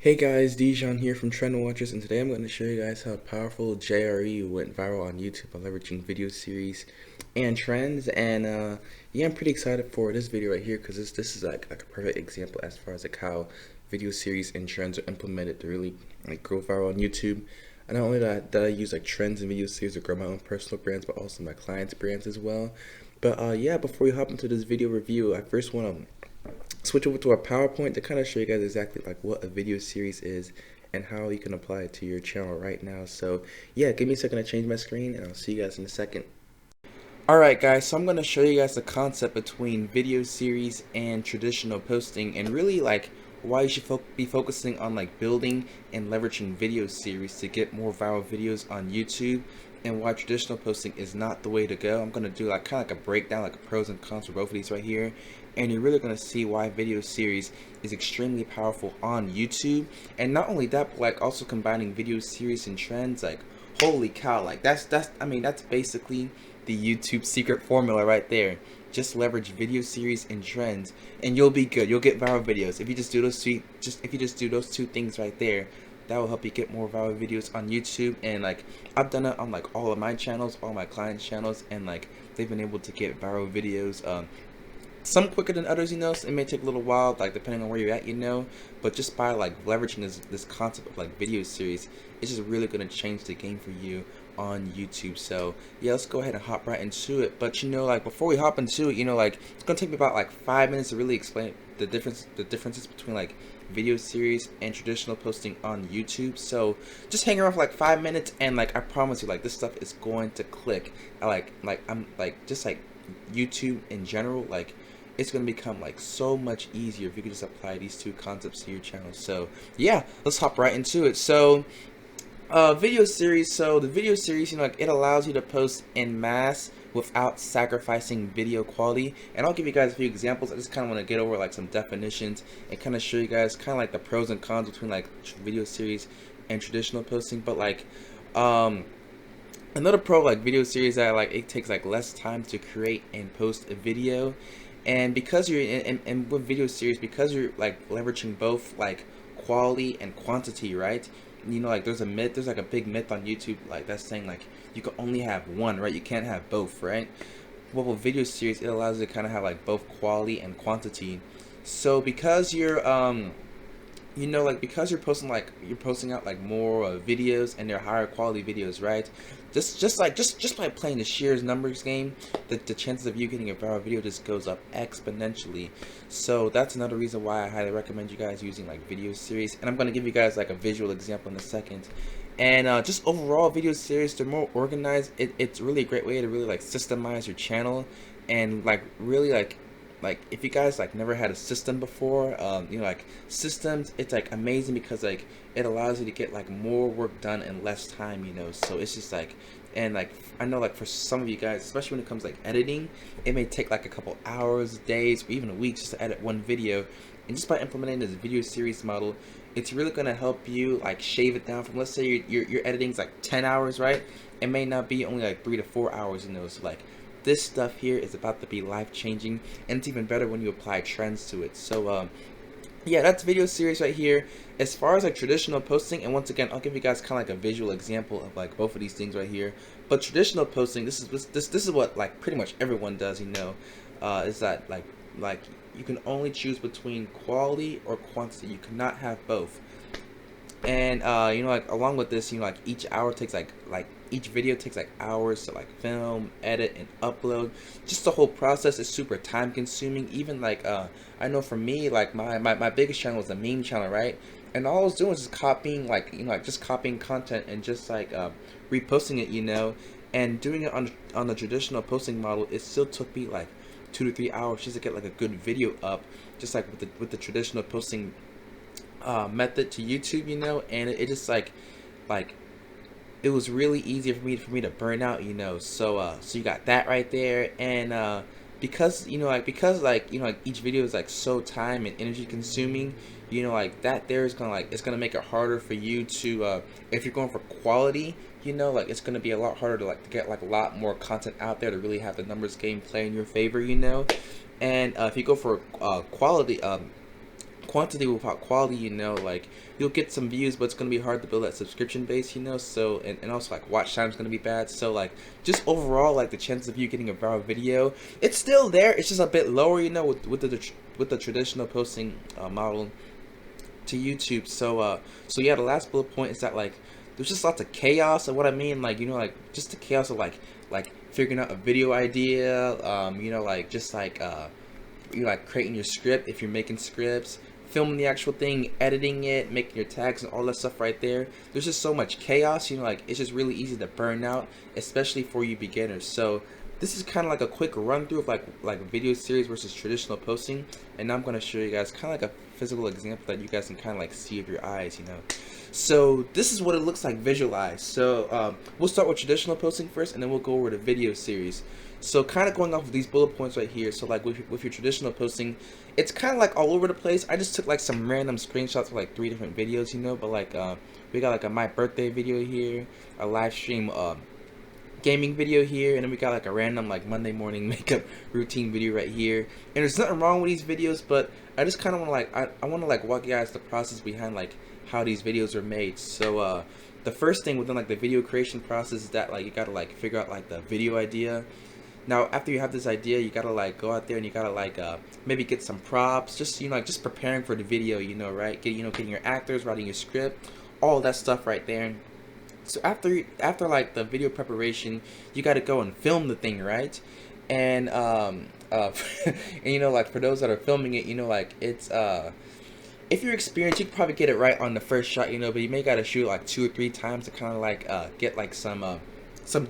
Hey guys, Dijon here from Trend Watchers, and today I'm going to show you guys how PowerfulJRE went viral on YouTube by leveraging video series and trends. And yeah, I'm pretty excited for this video right here because this is like a perfect example as far as like how video series and trends are implemented to really like grow viral on YouTube. And not only that I use like trends and video series to grow my own personal brands, but also my clients' brands as well. But yeah, before we hop into this video review, I first want to switch over to our PowerPoint to kind of show you guys exactly like what a video series is and how you can apply it to your channel right now. So yeah, give me a second to change my screen and I'll see you guys in a second. Alright guys, so I'm going to show you guys the concept between video series and traditional posting, and really like why you should be focusing on like building and leveraging video series to get more viral videos on YouTube, and why traditional posting is not the way to go. I'm going to do like kind of like a breakdown, like a pros and cons for both of these right here, and you're really going to see why video series is extremely powerful on YouTube. And not only that, but like also combining video series and trends, like holy cow, like that's I mean that's basically the YouTube secret formula right there. Just leverage video series and trends and you'll be good. You'll get viral videos if you just do those two things right there. That will help you get more viral videos on YouTube. And like I've done it on like all of my channels, all my clients' channels, and like they've been able to get viral videos. Some quicker than others, so it may take a little while, like depending on where you're at, but just by like leveraging this concept of like video series, it's just really going to change the game for you on YouTube. So yeah, let's go ahead and hop right into it. But like before we hop into it, like it's gonna take me about like 5 minutes to really explain the differences between like video series and traditional posting on YouTube. So just hang around for like 5 minutes, and like I promise you, like this stuff is going to click. I'm like just like YouTube in general, like it's going to become like so much easier if you can just apply these two concepts to your channel. So yeah, let's hop right into it. So video series. So the video series, like it allows you to post en masse without sacrificing video quality. And I'll give you guys a few examples. I just kind of want to get over like some definitions and kind of show you guys kind of like the pros and cons between like video series and traditional posting. But like another pro like video series that like it takes like less time to create and post a video. And because you're and with video series, because you're like leveraging both like quality and quantity, right? Like there's like a big myth on YouTube like that's saying like you can only have one, right? You can't have both, right? Well, with video series, it allows you to kind of have like both quality and quantity. So because you're like because you're posting out like more videos, and they're higher quality videos, right? Just by playing the sheer numbers game, the chances of you getting a viral video just goes up exponentially. So that's another reason why I highly recommend you guys using like video series, and I'm going to give you guys like a visual example in a second. And just overall, video series, they're more organized. It's really a great way to really like systemize your channel, and like really like if you guys like never had a system before, like systems, it's like amazing because like it allows you to get like more work done in less time. So it's just like, and like I know like for some of you guys, especially when it comes like editing, it may take like a couple hours, days, or even a week just to edit one video. And just by implementing this video series model, it's really going to help you like shave it down from, let's say your editing's like 10 hours, right? It may not be only like 3 to 4 hours. So like this stuff here is about to be life-changing, and it's even better when you apply trends to it. So yeah, that's video series right here. As far as like traditional posting, and once again I'll give you guys kind of like a visual example of like both of these things right here. But traditional posting, this is what like pretty much everyone does, is that like you can only choose between quality or quantity. You cannot have both. And like along with this, like each hour takes like each video takes like hours to like film, edit, and upload. Just the whole process is super time consuming. Even like I know for me, like my biggest channel was a meme channel, right? And all I was doing was just copying like just copying content and just like reposting it, and doing it on the traditional posting model. It still took me like 2 to 3 hours just to get like a good video up, just like with the traditional posting method to YouTube, and it just like it was really easier for me to burn out, so you got that right there. And because each video is like so time and energy consuming, like that there is gonna it's gonna make it harder for you to if you're going for quality, like it's gonna be a lot harder to get like a lot more content out there to really have the numbers game play in your favor. And if you go for quantity without quality, you know, like you'll get some views, but it's gonna be hard to build that subscription base, you know. So and also like watch time's gonna be bad. So like just overall, like the chances of you getting a viral video, it's still there. It's just a bit lower, you know, with the traditional posting model to YouTube. So yeah, the last bullet point is that like there's just lots of chaos. And what I mean, like, you know, like just the chaos of like figuring out a video idea, you know, like just like you know, like creating your script if you're making scripts, filming the actual thing, editing it, making your tags and all that stuff right there. There's just so much chaos, you know, like it's just really easy to burn out, especially for you beginners. So this is kind of like a quick run through of like video series versus traditional posting, and now I'm going to show you guys kind of like a physical example that you guys can kind of like see with your eyes, you know. So this is what it looks like visualized. So we'll start with traditional posting first, and then we'll go over to video series. So kind of going off of these bullet points right here, so like with your traditional posting, it's kind of like all over the place. I just took like some random screenshots of like 3 different videos, you know, but like we got like a my birthday video here, a live stream gaming video here, and then we got like a random like Monday morning makeup routine video right here. And there's nothing wrong with these videos, but I just kind of want to like I want to like walk you guys the process behind like how these videos are made. So the first thing within like the video creation process is that like you gotta like figure out like the video idea. Now after you have this idea, you gotta like go out there and you gotta like maybe get some props, just, you know, like just preparing for the video, you know, right? Getting your actors, writing your script, all that stuff right there. So after like the video preparation, you got to go and film the thing, right? And and you know, like for those that are filming it, you know, like it's if you're experienced, you can probably get it right on the first shot, you know, but you may got to shoot like 2 or 3 times to kind of like get like some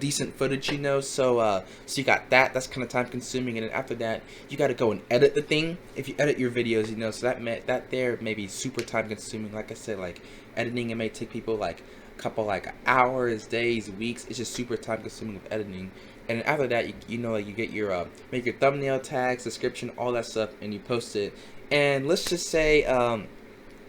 decent footage, you know. So so you got that's kind of time consuming, and then after that you got to go and edit the thing if you edit your videos, you know. So that there may be super time consuming. Like I said, like editing, it may take people like couple like hours, days, weeks. It's just super time consuming with editing. And then after that, you know, like you get your make your thumbnail, tags, description, all that stuff, and you post it. And let's just say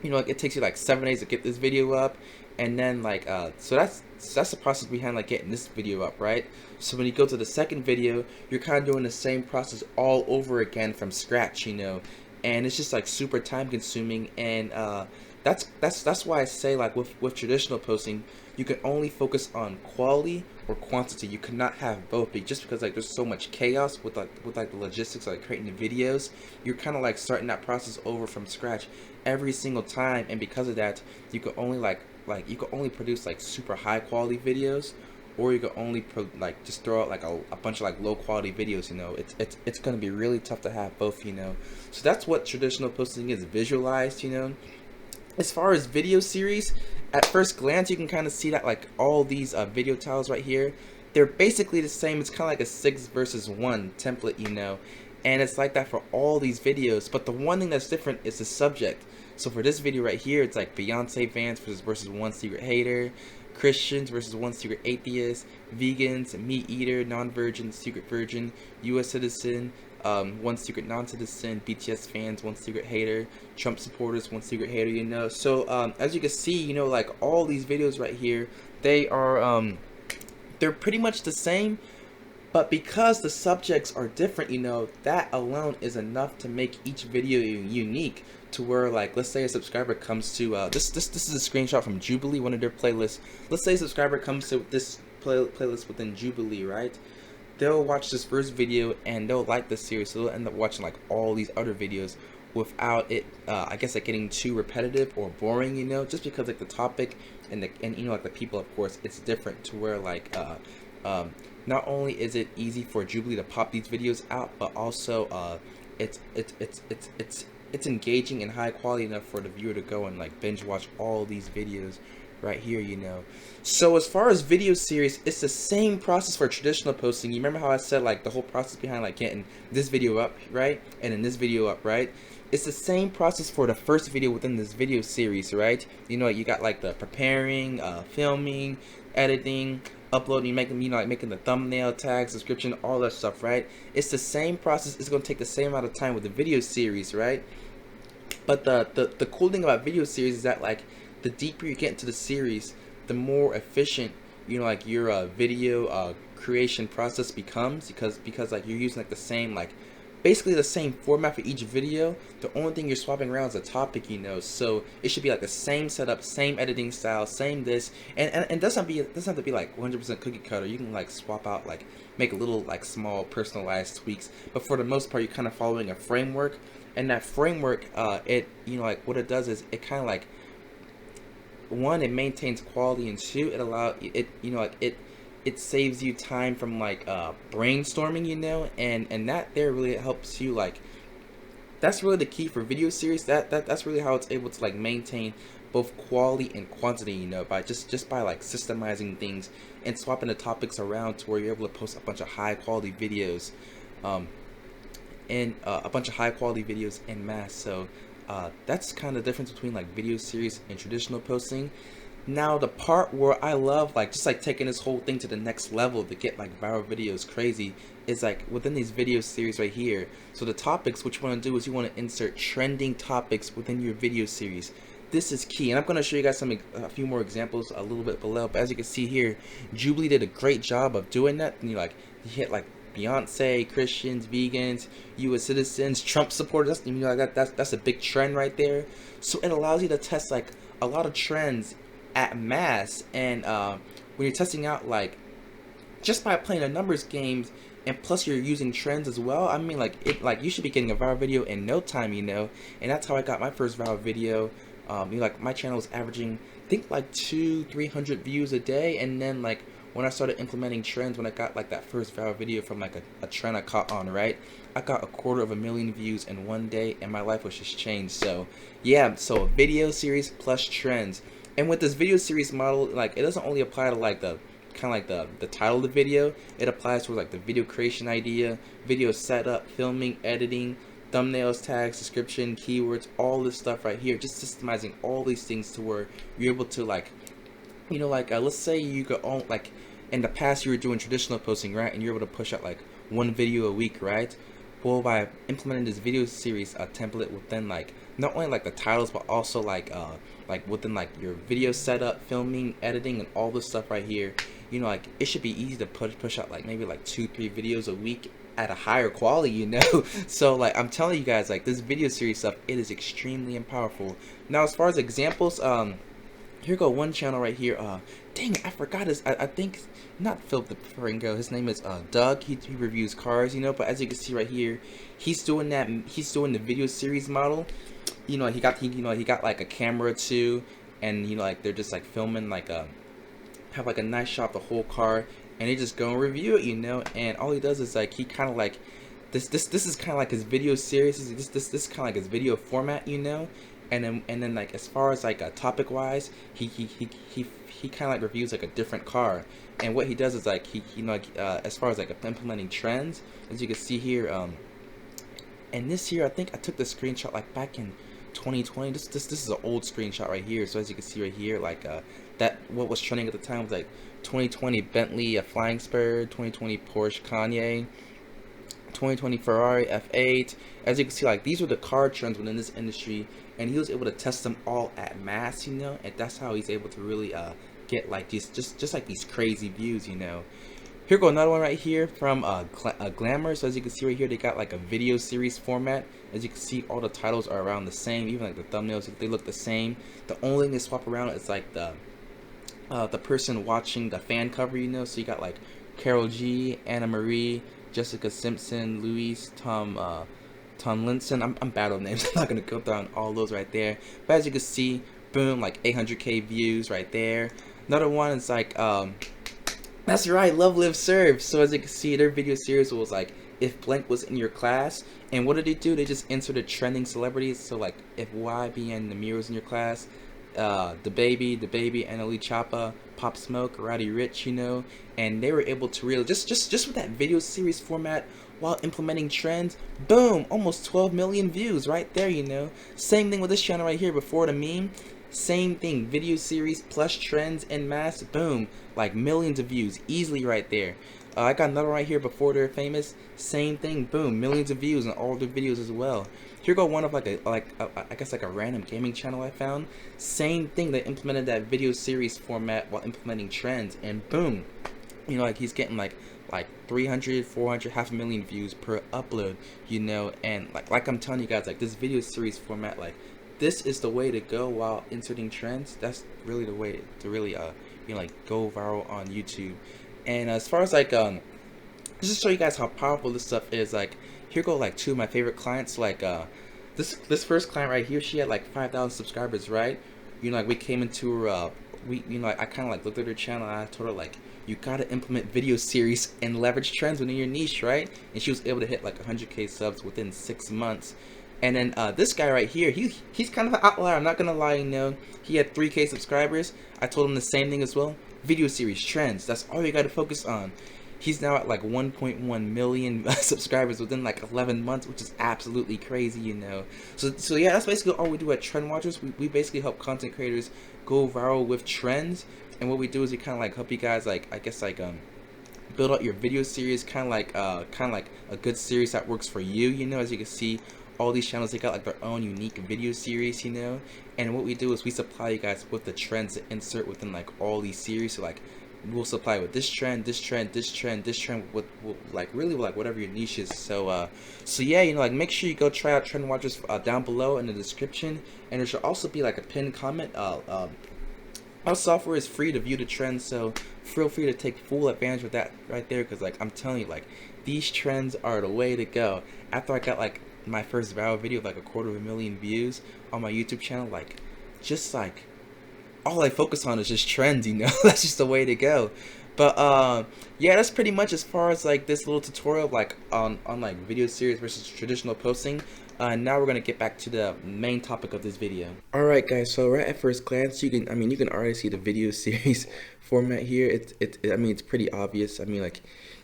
you know, like it takes you like 7 days to get this video up, and then like so that's the process behind like getting this video up, right? So when you go to the second video, you're kind of doing the same process all over again from scratch, you know. And it's just like super time consuming, and that's why I say like with traditional posting, you can only focus on quality or quantity. You cannot have both, but just because like there's so much chaos with the logistics of like creating the videos, you're kind of like starting that process over from scratch every single time. And because of that, you can only you can only produce like super high quality videos, or you can only like just throw out like a bunch of like low quality videos, you know. It's going to be really tough to have both, you know. So that's what traditional posting is visualized, you know. As far as video series, at first glance you can kind of see that like all these video tiles right here, they're basically the same. It's kind of like a 6 versus 1 template, you know, and it's like that for all these videos. But the one thing that's different is the subject. So for this video right here, it's like Beyonce fans versus 1 secret hater, Christians versus 1 secret atheist, vegans, meat eater, non-virgin, secret virgin, U.S. citizen, 1 secret non-citizen, BTS fans, 1 secret hater, Trump supporters, 1 secret hater, you know. So as you can see, you know, like all these videos right here, they are they're pretty much the same, but because the subjects are different, you know, that alone is enough to make each video unique. To where, like, let's say a subscriber comes to this is a screenshot from Jubilee, one of their playlists. Let's say a subscriber comes to this playlist within Jubilee, right? They'll watch this first video and they'll like this series, so they'll end up watching like all these other videos without it I guess like getting too repetitive or boring, you know, just because like the topic and you know, like the people, of course, it's different. To where like not only is it easy for Jubilee to pop these videos out, but also it's engaging and high quality enough for the viewer to go and like binge watch all these videos right here, you know. So as far as video series, it's the same process for traditional posting. You remember how I said like the whole process behind like getting this video up, right, and then this video up, right? It's the same process for the first video within this video series, right? You know, you got like the preparing, filming, editing, uploading, making, you know, like making the thumbnail, tags, description, all that stuff, right? It's the same process. It's going to take the same amount of time with the video series, right? But the cool thing about video series is that like the deeper you get into the series, the more efficient, you know, like your video creation process becomes, because like you're using like the same like basically the same format for each video. The only thing you're swapping around is a topic, you know. So it should be like the same setup, same editing style, same this, and it doesn't have to be like 100% cookie cutter. You can like swap out, like make little like small personalized tweaks, but for the most part, you're kind of following a framework. And that framework, it, you know, like what it does is it kind of like, one, it maintains quality, and two, it allow it, you know, like it saves you time from like brainstorming, you know, and that there really helps you, like that's really the key for video series. That's really how it's able to like maintain both quality and quantity, you know, by just by like systemizing things and swapping the topics around to where you're able to post a bunch of high quality videos, and a bunch of high quality videos en masse. So that's kind of the difference between like video series and traditional posting. Now the part where I love, like just like taking this whole thing to the next level to get like viral videos crazy, is like within these video series right here. So the topics, what you want to do is you want to insert trending topics within your video series. This is key, and I'm going to show you guys a few more examples a little bit below. But as you can see here, Jubilee did a great job of doing that. And you hit like Beyonce, Christians, vegans, U.S. citizens, Trump supporters. You know, that's a big trend right there. So it allows you to test like a lot of trends at mass, and when you're testing out, like just by playing the numbers games, and plus you're using trends as well, I mean, like you should be getting a viral video in no time, you know. And that's how I got my first viral video. You know, like my channel was averaging, I think, like 200-300 views a day, and then like when I started implementing trends, when I got like that first viral video from like a trend I caught on, right, I got 250,000 views in one day, and my life was just changed. So yeah, so video series plus trends. And with this video series model, like it doesn't only apply to like the kind of like the title of the video. It applies to like the video creation idea, video setup, filming, editing, thumbnails, tags, description, keywords, all this stuff right here. Just systemizing all these things to where you're able to, like, you know, like let's say you could own, like in the past you were doing traditional posting, right, and you're able to push out like one video a week, right? Well, by implementing this video series template within like not only like the titles, but also like within like your video setup, filming, editing, and all this stuff right here, you know, like it should be easy to push out like maybe like 2-3 videos a week at a higher quality, you know. So like I'm telling you guys, like this video series stuff, it is extremely powerful. Now as far as examples, here go one channel right here. Dang, I forgot his. I think not Philip the Fringo. His name is Doug. He reviews cars, you know. But as you can see right here, he's doing that. He's doing the video series model. You know, he got like a camera too, and you know, like they're just like filming like have like a nice shot of the whole car, and they just go and review it, you know. And all he does is like he kind of like this is kind of like his video series. This is kind of like his video format, you know. And then like as far as like topic wise, he kind of like reviews like a different car. And what he does is like he you know, like as far as like implementing trends, as you can see here, and this here I think I took the screenshot like back in 2020. This is an old screenshot right here. So as you can see right here, like that what was trending at the time was like 2020 Bentley Flying Spur, 2020 Porsche Kanye, 2020 Ferrari F8. As you can see, like these were the car trends within this industry, and he was able to test them all at mass, you know. And that's how he's able to really get like these just like these crazy views, you know. Here go another one right here from Glamour. So as you can see right here, they got like a video series format. As you can see, all the titles are around the same, even like the thumbnails, they look the same. The only thing they swap around is like the person watching the fan cover, you know. So you got like Carol G, Anna Marie, Jessica Simpson, Louise, Tomlinson. I'm bad on names. I'm not gonna go down all those right there. But as you can see, boom, like 800K views right there. Another one is like that's right, Love Live Serve. So as you can see, their video series was like if blank was in your class. And what did they do? They just inserted trending celebrities. So like if YBN Namir was in your class, the baby, Annalise Chapa, Pop Smoke, Roddy Ricch, you know. And they were able to really just with that video series format while implementing trends, boom, almost 12 million views right there, you know. Same thing with this channel right here before the meme. Same thing, video series plus trends en masse, boom, like millions of views easily right there. I got another right here before they're famous. Same thing, boom, millions of views on all their videos as well. Here go one of I guess like a random gaming channel I found. Same thing, they implemented that video series format while implementing trends, and boom, you know, like he's getting like like 300, 400, half a million views per upload, you know. And like I'm telling you guys, like this video series format, like this is the way to go while inserting trends. That's really the way to really you know, like go viral on YouTube. And as far as like just to show you guys how powerful this stuff is, like here go like two of my favorite clients. Like this first client right here, she had like 5,000 subscribers, right? You know, like we came into her we, you know, like, I kind of like looked at her channel and I told her like, you gotta implement video series and leverage trends within your niche, right? And she was able to hit like 100K subs within 6 months. And then this guy right here, he's kind of an outlier, I'm not gonna lie, you know. He had 3K subscribers. I told him the same thing as well. Video series, trends, that's all you gotta focus on. He's now at like 1.1 million subscribers within like 11 months, which is absolutely crazy, you know. So yeah, that's basically all we do at Trend Watchers. We basically help content creators go viral with trends. And what we do is we kind of like help you guys, like, I guess, like build out your video series, kind of like a good series that works for you, you know. As you can see, all these channels, they got like their own unique video series, you know. And what we do is we supply you guys with the trends to insert within like all these series. So like we'll supply with this trend, this trend, this trend, this trend, with like really like whatever your niche is. So yeah, you know, like make sure you go try out Trend Watchers down below in the description, and there should also be like a pinned comment. Our software is free to view the trends, so feel free to take full advantage of that right there, because like I'm telling you, like these trends are the way to go. After I got like my first viral video of like 250,000 views on my YouTube channel, like just like all I focus on is just trends, you know. That's just the way to go. But yeah, that's pretty much as far as like this little tutorial like on like video series versus traditional posting. Now we're gonna get back to the main topic of this video. Alright guys, so right at first glance you can already see the video series format here. It's pretty obvious. I mean, like,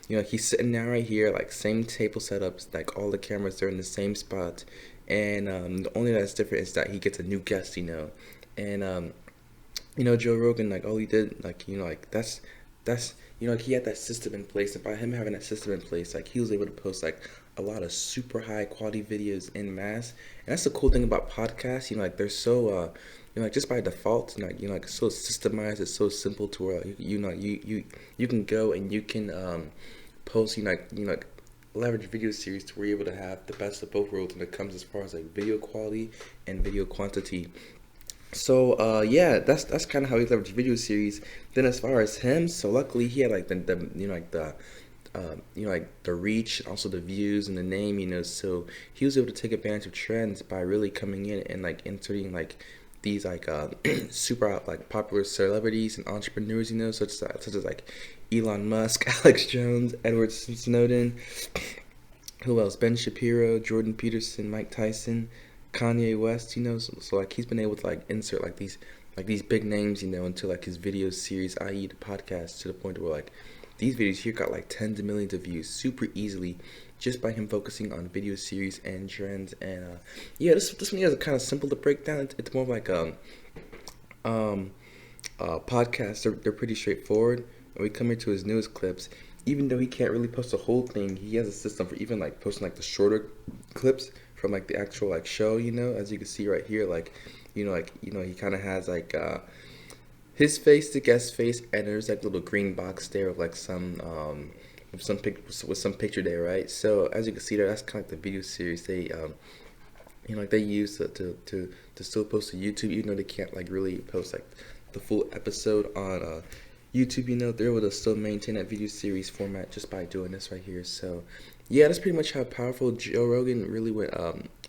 you know, he's sitting down right here, like same table setups, like all the cameras are in the same spot, and the only that's different is that he gets a new guest, you know. And you know, Joe Rogan, like all he did, like, you know, like that's you know, like he had that system in place, and by him having that system in place, like he was able to post like a lot of super high quality videos in mass. And that's the cool thing about podcasts, you know, like they're so you know, like just by default, you know, like it's so systemized, it's so simple to where like, you know, you can go and you can post, you know, like leverage video series to where you're able to have the best of both worlds when it comes as far as like video quality and video quantity. So yeah, that's kind of how he leveraged video series. Then as far as him, so luckily he had like the you know, like the you know, like the reach, also the views and the name, you know. So he was able to take advantage of trends by really coming in and like inserting like these like super like popular celebrities and entrepreneurs, you know, such as like Elon Musk, Alex Jones, Edward Snowden, who else? Ben Shapiro, Jordan Peterson, Mike Tyson, Kanye West, you know. So like he's been able to like insert like these big names, you know, into like his video series, i.e. the podcast, to the point where like these videos here got like tens of millions of views super easily just by him focusing on video series and trends. And yeah, this one is kind of simple to break down. It's more like podcasts. They're pretty straightforward. And we come here to his newest clips. Even though he can't really post the whole thing, he has a system for even like posting like the shorter clips from like the actual like show, you know. As you can see right here, like you know, he kind of has like his face, the guest face, and there's like a little green box there with like some picture there, right? So as you can see there, that's kind of like the video series they you know, like they use to still post to YouTube, even though they can't like really post like the full episode on YouTube, you know. They're able to still maintain that video series format just by doing this right here. So yeah, that's pretty much how powerful Joe Rogan really went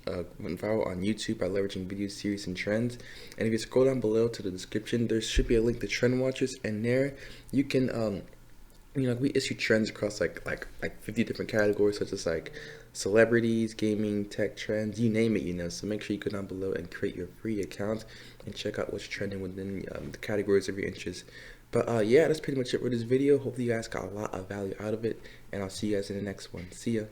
viral on YouTube by leveraging video series and trends. And if you scroll down below to the description, there should be a link to Trend Watchers, and there you can you know, we issue trends across like 50 different categories, such as like celebrities, gaming, tech trends, you name it, you know. So make sure you go down below and create your free account and check out what's trending within the categories of your interest. But yeah, that's pretty much it for this video. Hopefully you guys got a lot of value out of it, and I'll see you guys in the next one. See ya.